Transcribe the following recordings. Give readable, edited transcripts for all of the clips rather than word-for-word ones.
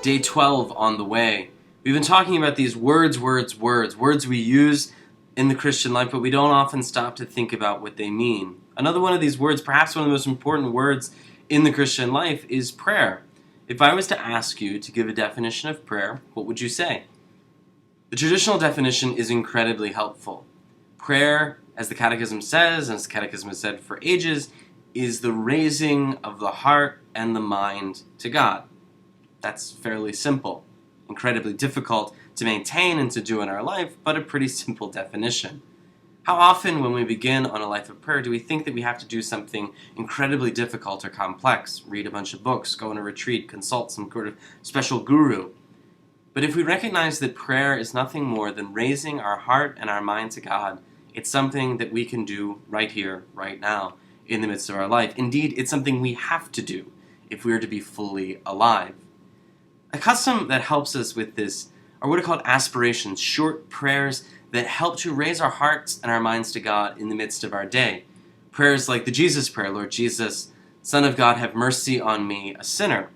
Day 12 on the way. We've been talking about these words we use in the Christian life, but we don't often stop to think about what they mean. Another one of these words, perhaps one of the most important words in the Christian life, is prayer. If I was to ask you to give a definition of prayer, what would you say? The traditional definition is incredibly helpful. Prayer, as the Catechism says, and as the Catechism has said for ages, is the raising of the heart and the mind to God. That's fairly simple, incredibly difficult to maintain and to do in our life, but a pretty simple definition. How often when we begin on a life of prayer do we think that we have to do something incredibly difficult or complex, read a bunch of books, go on a retreat, consult some sort of special guru? But if we recognize that prayer is nothing more than raising our heart and our mind to God, it's something that we can do right here, right now, in the midst of our life. Indeed, it's something we have to do if we are to be fully alive. A custom that helps us with this are what are called aspirations, short prayers that help to raise our hearts and our minds to God in the midst of our day. Prayers like the Jesus prayer, Lord Jesus, Son of God, have mercy on me, a sinner.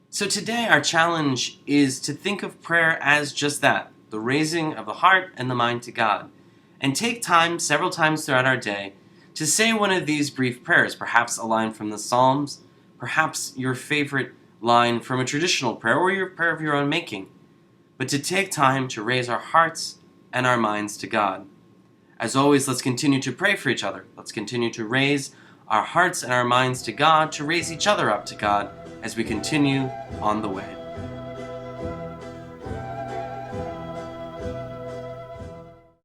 So today our challenge is to think of prayer as just that, the raising of the heart and the mind to God. And take time, several times throughout our day, to say one of these brief prayers, perhaps a line from the Psalms, perhaps your favorite line from a traditional prayer or your prayer of your own making, but to take time to raise our hearts and our minds to God. As always, let's continue to pray for each other. Let's continue to raise our hearts and our minds to God, to raise each other up to God as we continue on the way.